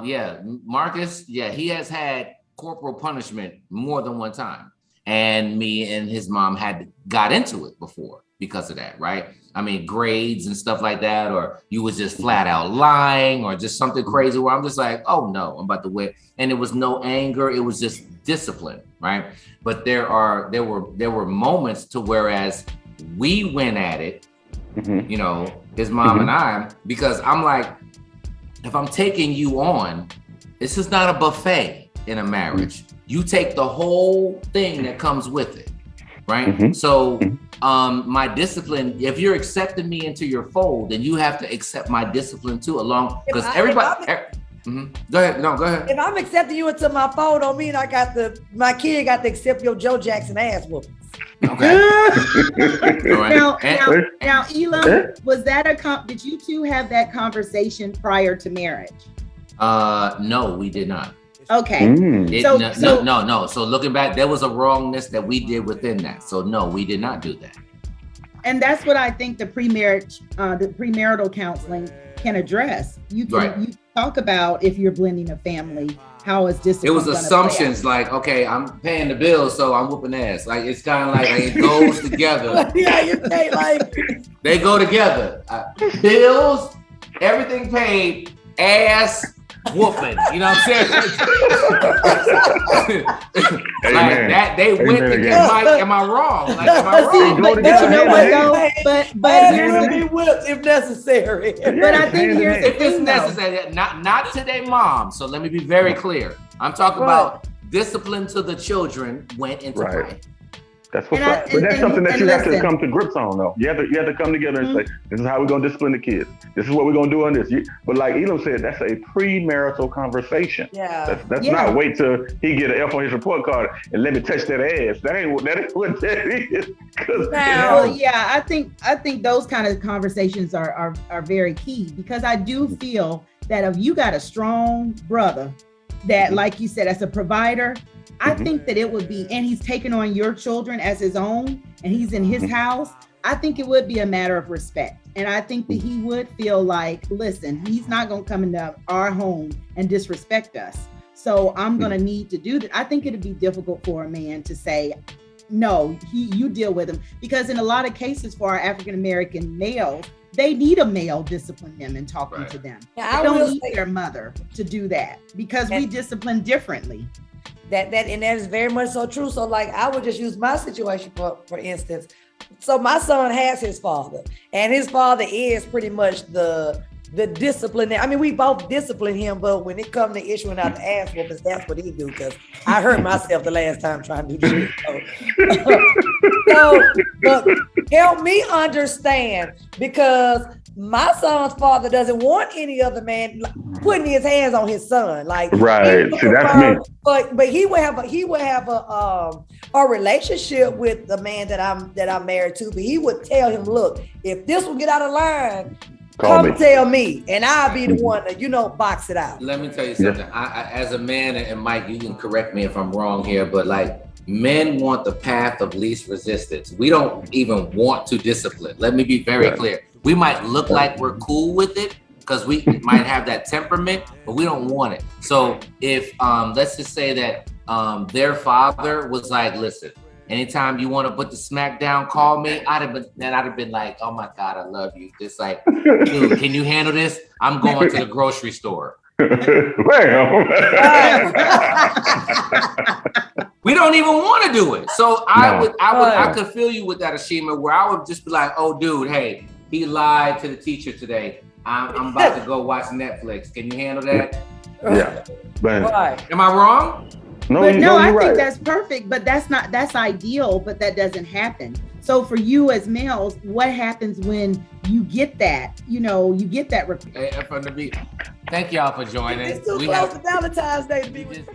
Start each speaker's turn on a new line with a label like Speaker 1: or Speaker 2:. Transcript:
Speaker 1: Yeah, Marcus, yeah, he has had corporal punishment more than one time. And me and his mom had got into it before because of that, right? I mean, grades and stuff like that, or you was just flat out lying or just something crazy where I'm just like, oh no, I'm about to whip. And it was no anger, it was just discipline, right? But there were moments to whereas we went at it, you know, his mom and I, because I'm like, if I'm taking you on, this is not a buffet in a marriage. You take the whole thing that comes with it, right? So my discipline, if you're accepting me into your fold, then you have to accept my discipline too, along, because everybody, go ahead, no, go ahead.
Speaker 2: If I'm accepting you into my fold, don't mean my kid got to accept your Joe Jackson ass whooping.
Speaker 1: Okay.
Speaker 3: Now, Elam, was that did you two have that conversation prior to marriage?
Speaker 1: No, we did not.
Speaker 3: Okay.
Speaker 1: No. So looking back, there was a wrongness that we did within that. So no, we did not do that.
Speaker 3: And that's what I think the premarital counseling can address. You talk about if you're blending a family, how is discipline?
Speaker 1: It was assumptions like, okay, I'm paying the bills, so I'm whooping ass. Like it's kind of like it goes together.
Speaker 2: Yeah, you say like
Speaker 1: they go together. Bills, everything paid, ass. Whooping, you know what I'm saying? Like that, they went together. Mike, am I wrong? Like, am I wrong?
Speaker 3: But you know what though? But
Speaker 2: will be whipped if necessary.
Speaker 3: But I think here's
Speaker 1: if it's necessary, not to their mom. So let me be very clear. I'm talking about discipline to the children went into play.
Speaker 4: That's what's up. But that's something that you have to come to grips on, though. You have to come together and say, this is how we're going to discipline the kids. This is what we're going to do on this. But like Elam said, that's a premarital conversation.
Speaker 2: Yeah.
Speaker 4: That's not wait till he get an F on his report card and let me touch that ass. That ain't what that is.
Speaker 3: I think those kind of conversations are very key, because I do feel that if you got a strong brother that, like you said, as a provider, I think that it would be, and he's taking on your children as his own, and he's in his house, I think it would be a matter of respect. And I think that he would feel like, listen, he's not going to come into our home and disrespect us. So I'm going to need to do that. I think it'd be difficult for a man to say, no, you deal with him. Because in a lot of cases for our African-American males, they need a male discipline them and talking to them.
Speaker 2: Yeah,
Speaker 3: they don't need their mother to do that, because we discipline differently.
Speaker 2: That is very much so true. So like, I would just use my situation for instance. So my son has his father, and his father is pretty much the discipline. I mean, we both discipline him, but when it comes to issuing out the ass whoopings, that's what he do. Because I hurt myself the last time trying to do shit. So help me understand, because my son's father doesn't want any other man putting his hands on his son. Like,
Speaker 4: right. See, that's me.
Speaker 2: But he would have a relationship with the man that I'm married to. But he would tell him, look, if this will get out of line, come tell me, and I'll be the one to, box it out.
Speaker 1: Let me tell you something. I, as a man, and Mike, you can correct me if I'm wrong here, but like, men want the path of least resistance. We don't even want to discipline. Let me be very clear. We might look like we're cool with it because we might have that temperament, but we don't want it. So if, let's just say that their father was like, listen, anytime you want to put the smack down, call me. I'd have been like, oh my God, I love you. Just like, dude, can you handle this? I'm going to the grocery store. We don't even want to do it. So I could feel you with that, Ashima, where I would just be like, oh dude, hey, he lied to the teacher today. I'm about to go watch Netflix. Can you handle that?
Speaker 4: Yeah.
Speaker 1: Am I wrong?
Speaker 4: No,
Speaker 3: I think that's perfect, but that's ideal, but that doesn't happen. So for you as males, what happens when you get that, you get that.
Speaker 1: Thank y'all for joining.
Speaker 2: It's too close to Valentine's Day to be with